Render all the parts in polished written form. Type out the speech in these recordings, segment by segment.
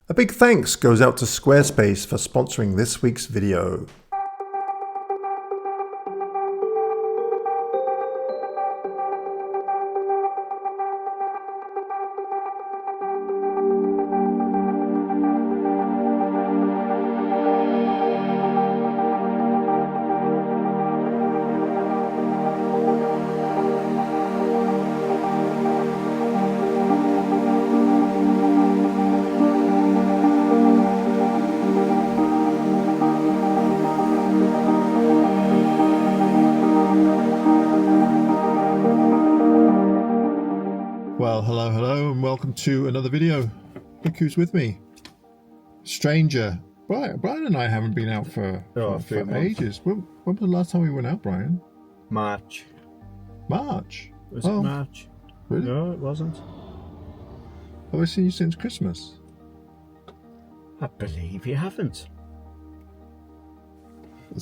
A big thanks goes out to Squarespace for sponsoring this week's video. Well, hello, and welcome to another video. Look who's with me. Stranger. Brian and I haven't been out for ages. When was the last time we went out, Brian? March. March? Was it March? Really? No, it wasn't. Have I seen you since Christmas? I believe you haven't.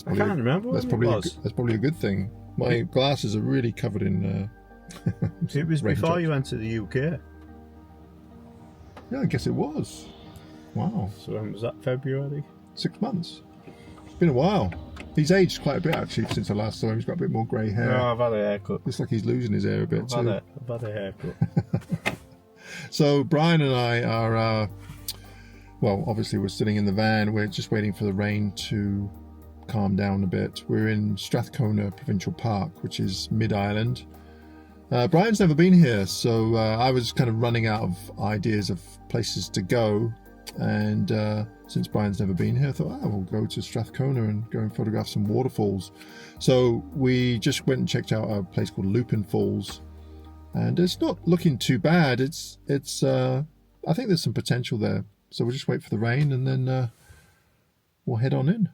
I can't remember that's when it was. That's probably a good thing. My glasses are really covered in... It was before you went to the UK. Yeah, I guess it was. Wow. So when was that? February? 6 months. It's been a while. He's aged quite a bit actually since I last saw him. He's got a bit more grey hair. No, I've had a haircut. Looks like he's losing his hair a bit too. I've had a haircut. So Brian and I are, well, obviously we're sitting in the van. We're just waiting for the rain to calm down a bit. We're in Strathcona Provincial Park, which is mid-island. Brian's never been here, so I was kind of running out of ideas of places to go, and since Brian's never been here, I thought, we'll go to Strathcona and go and photograph some waterfalls. So we just went and checked out a place called Lupin Falls, and it's not looking too bad. It's I think there's some potential there, so we'll just wait for the rain and then we'll head on in.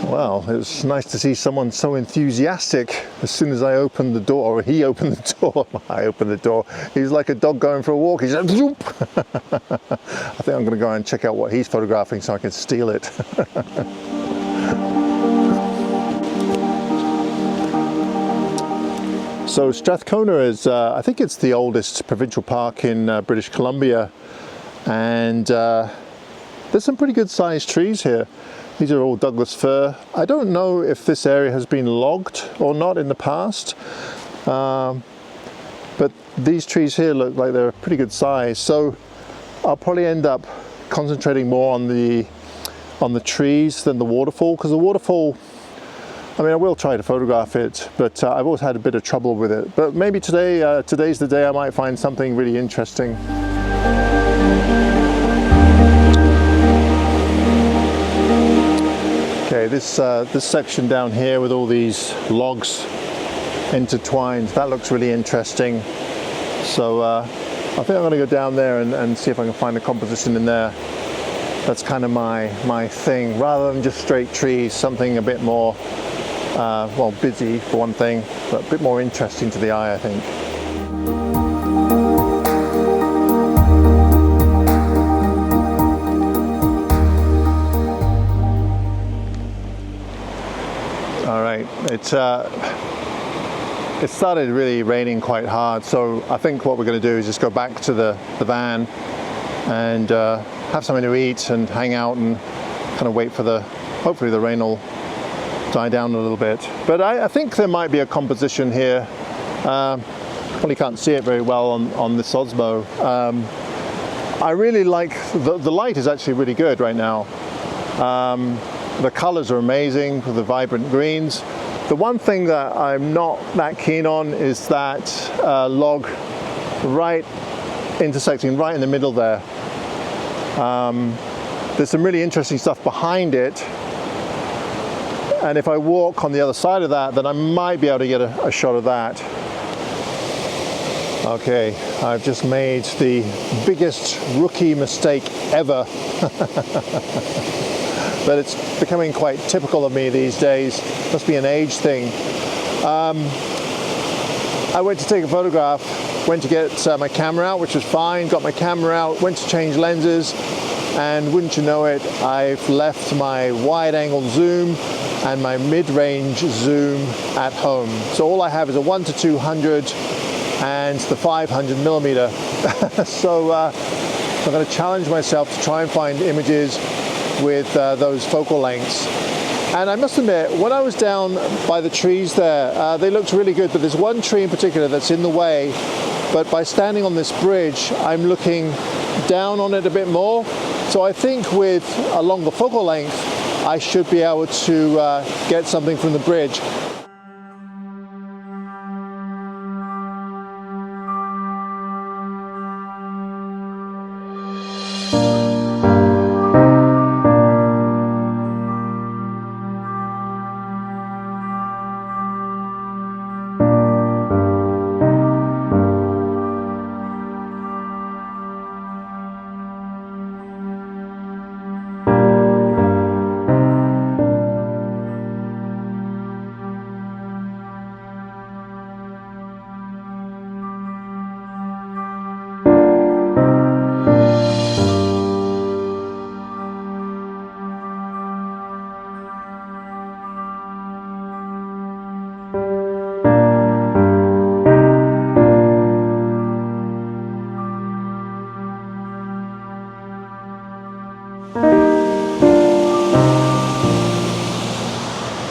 Well, it was nice to see someone so enthusiastic as soon as I opened the door, or he opened the door. I opened the door. He's like a dog going for a walk. He's like, zoop! I think I'm going to go and check out what he's photographing so I can steal it. So Strathcona is, I think it's the oldest provincial park in British Columbia, and there's some pretty good sized trees here. These are all Douglas fir. I don't know if this area has been logged or not in the past, but these trees here look like they're a pretty good size. So I'll probably end up concentrating more on the trees than the waterfall, because the waterfall, I mean, I will try to photograph it, but I've always had a bit of trouble with it. But maybe today's the day I might find something really interesting. Okay, this section down here with all these logs intertwined, that looks really interesting. So I think I'm going to go down there and see if I can find a composition in there. That's kind of my thing, rather than just straight trees, something a bit more, well, busy for one thing, but a bit more interesting to the eye, I think. All right, it started really raining quite hard, so I think what we're going to do is just go back to the van and have something to eat and hang out and kind of wait for hopefully the rain will die down a little bit. But I think there might be a composition here. Probably can't see it very well on this Osmo. I really like, the light is actually really good right now. The colors are amazing with the vibrant greens. The one thing that I'm not that keen on is that log right intersecting right in the middle there. There's some really interesting stuff behind it, and if I walk on the other side of that, then I might be able to get a shot of that. Okay, I've just made the biggest rookie mistake ever. But it's becoming quite typical of me these days. Must be an age thing. I went to take a photograph, went to get my camera out, which was fine, got my camera out, went to change lenses, and wouldn't you know it, I've left my wide angle zoom and my mid-range zoom at home. So all I have is a 1-200 and the 500mm. So I'm going to challenge myself to try and find images with those focal lengths. And I must admit, when I was down by the trees there, they looked really good, but there's one tree in particular that's in the way. But by standing on this bridge, I'm looking down on it a bit more. So I think with a longer focal length, I should be able to get something from the bridge.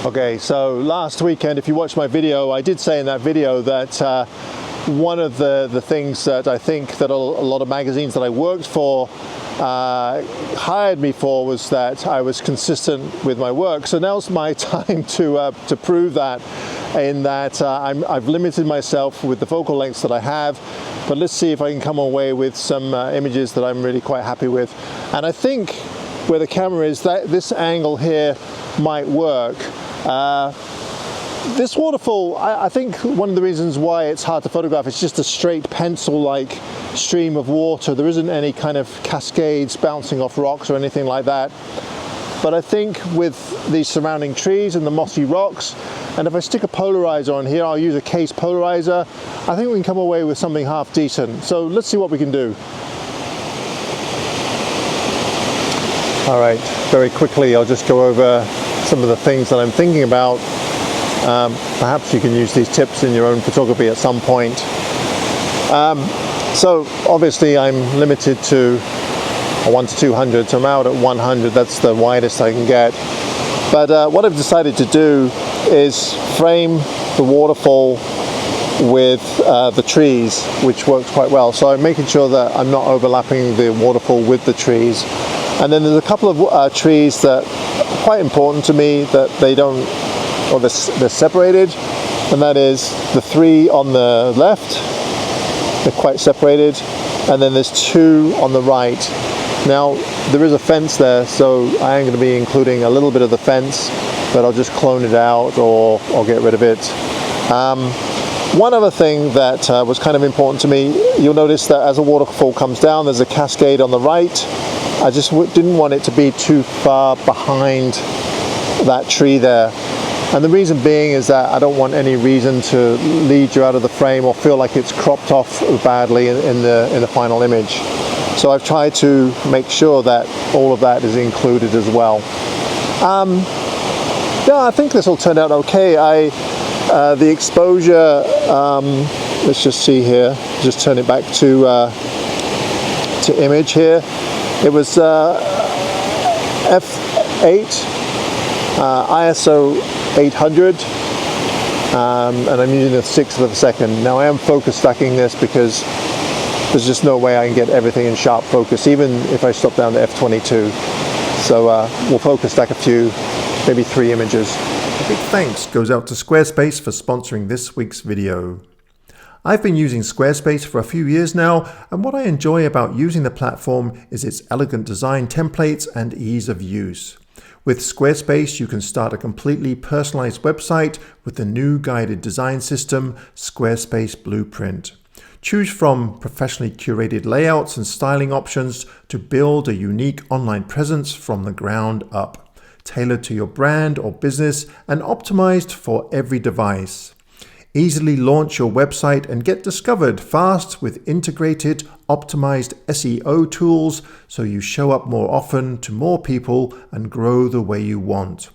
Okay, so last weekend, if you watched my video, I did say in that video that one of the things that I think that a lot of magazines that I worked for hired me for was that I was consistent with my work. So now's my time to prove that, in that I've limited myself with the focal lengths that I have, but let's see if I can come away with some images that I'm really quite happy with. And I think where the camera is, that this angle here might work. This waterfall, I think one of the reasons why it's hard to photograph is just a straight pencil-like stream of water. There isn't any kind of cascades bouncing off rocks or anything like that. But I think with these surrounding trees and the mossy rocks, and if I stick a polarizer on here, I'll use a case polarizer, I think we can come away with something half decent. So let's see what we can do. All right, very quickly, I'll just go over some of the things that I'm thinking about. Perhaps you can use these tips in your own photography at some point. So obviously I'm limited to a 1-200, so I'm out at 100, that's the widest I can get. But what I've decided to do is frame the waterfall with the trees, which works quite well. So I'm making sure that I'm not overlapping the waterfall with the trees. And then there's a couple of trees that are quite important to me, that they don't, or they're separated, and that is the three on the left, they're quite separated, and then there's two on the right. Now there is a fence there, so I am going to be including a little bit of the fence, but I'll just clone it out or I'll get rid of it. One other thing that was kind of important to me, you'll notice that as a waterfall comes down, there's a cascade on the right. I just didn't want it to be too far behind that tree there. And the reason being is that I don't want any reason to lead you out of the frame or feel like it's cropped off badly in the final image. So I've tried to make sure that all of that is included as well. Yeah, I think this will turn out okay. The exposure, let's just see here, just turn it back to image here. It was f8, ISO 800, and I'm using a 1/6 of a second. Now I am focus stacking this because there's just no way I can get everything in sharp focus, even if I stop down to f22. So we'll focus stack a few, maybe 3 images. A big thanks goes out to Squarespace for sponsoring this week's video. I've been using Squarespace for a few years now, and what I enjoy about using the platform is its elegant design templates and ease of use. With Squarespace, you can start a completely personalized website with the new guided design system, Squarespace Blueprint. Choose from professionally curated layouts and styling options to build a unique online presence from the ground up, tailored to your brand or business and optimized for every device. Easily launch your website and get discovered fast with integrated, optimized SEO tools so you show up more often to more people and grow the way you want.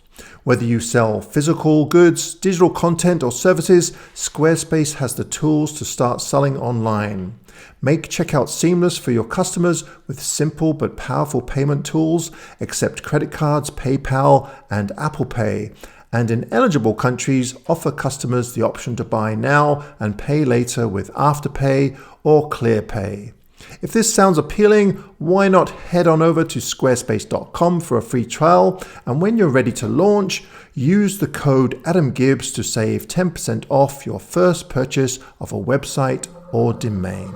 Whether you sell physical goods, digital content, or services, Squarespace has the tools to start selling online. Make checkout seamless for your customers with simple but powerful payment tools. Accept credit cards, PayPal, and Apple Pay. And in eligible countries, offer customers the option to buy now and pay later with Afterpay or ClearPay. If this sounds appealing, why not head on over to squarespace.com for a free trial, and when you're ready to launch, use the code AdamGibbs to save 10% off your first purchase of a website or domain.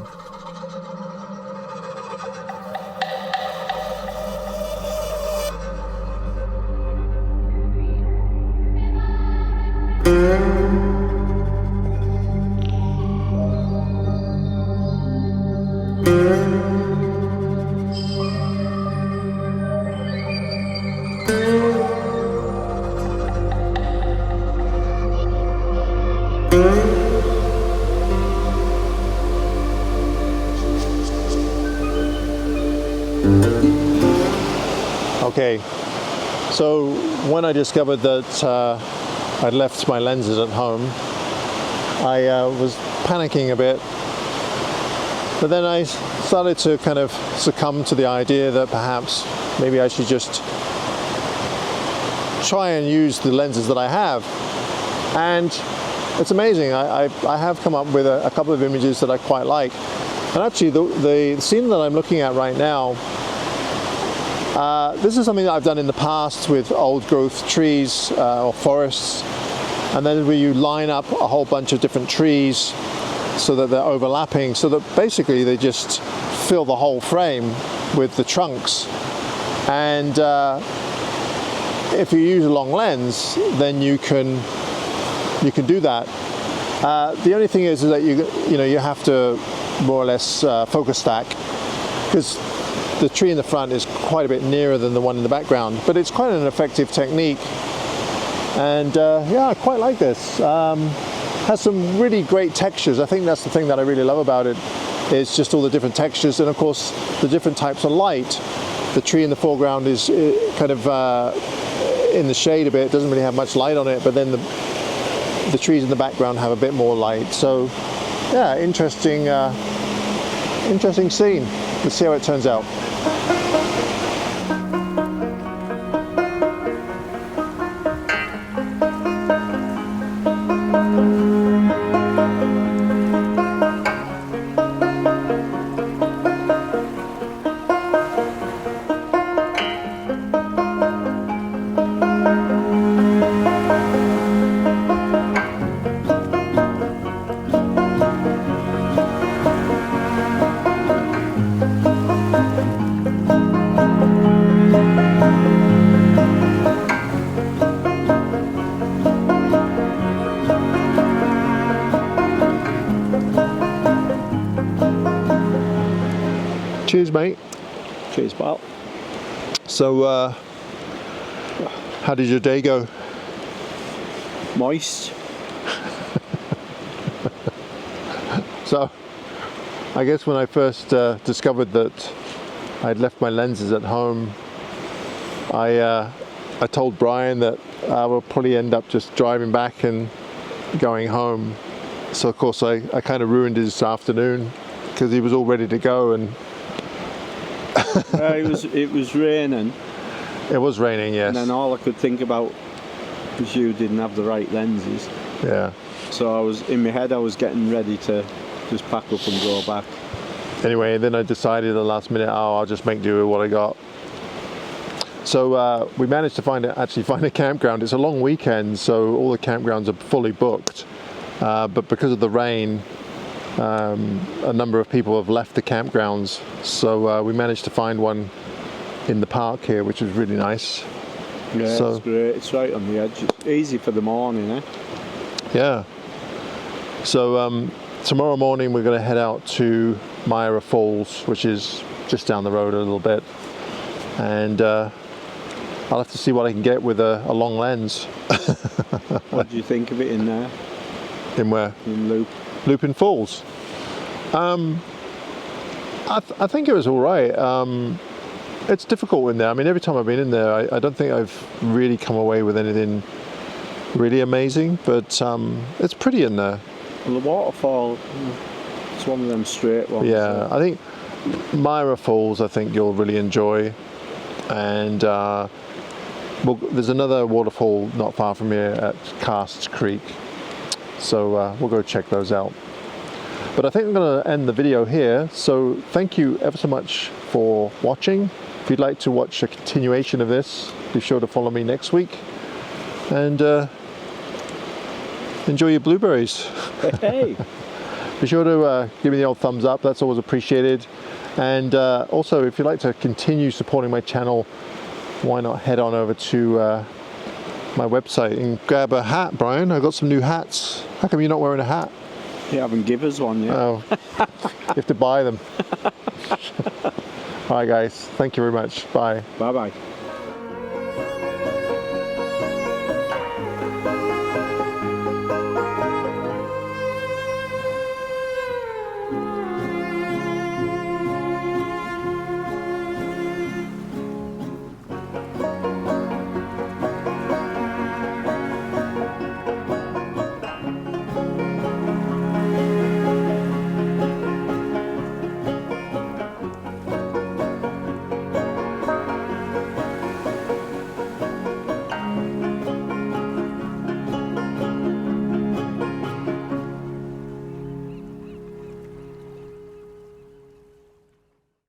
Okay, so when I discovered that I'd left my lenses at home, I was panicking a bit, but then I started to kind of succumb to the idea that perhaps maybe I should just try and use the lenses that I have. And it's amazing, I have come up with a couple of images that I quite like. And actually the scene that I'm looking at right now, this is something that I've done in the past with old growth trees or forests, and then where you line up a whole bunch of different trees so that they're overlapping, so that basically they just fill the whole frame with the trunks. And if you use a long lens, then you can do that. The only thing is that you have to more or less focus stack, because the tree in the front is quite a bit nearer than the one in the background, but it's quite an effective technique. And yeah, I quite like this. Has some really great textures. I think that's the thing that I really love about it, is just all the different textures, and of course the different types of light. The tree in the foreground is kind of in the shade a bit, doesn't really have much light on it, but then the trees in the background have a bit more light. So yeah, interesting scene. Let's see how it turns out. Cheers, mate. Cheers, pal. So, how did your day go? Moist. So, I guess when I first discovered that I'd left my lenses at home, I told Brian that I will probably end up just driving back and going home. So of course I kind of ruined his afternoon, because he was all ready to go, and It was raining. it was raining, yes. And then all I could think about was you didn't have the right lenses. Yeah. So I was in my head, I was getting ready to just pack up and go back. Anyway, then I decided at the last minute, I'll just make do with what I got. So we managed to actually find a campground. It's a long weekend, so all the campgrounds are fully booked. But because of the rain, a number of people have left the campgrounds. So we managed to find one in the park here, which was really nice. Yeah, So- it's great. It's right on the edge. It's easy for the morning, eh? Yeah. So tomorrow morning we're going to head out to Myra Falls, which is just down the road a little bit. And I'll have to see what I can get with a long lens. What do you think of it in there? In where? In Lupin Falls. I think it was all right. it's difficult in there. I mean, every time I've been in there, I don't think I've really come away with anything really amazing, but it's pretty in there. Well, the waterfall, it's one of them straight ones. Yeah, I think Myra Falls, I think you'll really enjoy. And there's another waterfall not far from here at Casts Creek. So we'll go check those out. But I think I'm going to end the video here. So thank you ever so much for watching. If you'd like to watch a continuation of this, be sure to follow me next week. And enjoy your blueberries. Hey. Be sure to give me the old thumbs up. That's always appreciated. And also, if you'd like to continue supporting my channel, why not head on over to my website and grab a hat, Brian. I've got some new hats. How come you're not wearing a hat? You haven't given us one yet. Oh, you have to buy them. All right, guys. Thank you very much. Bye. Bye-bye.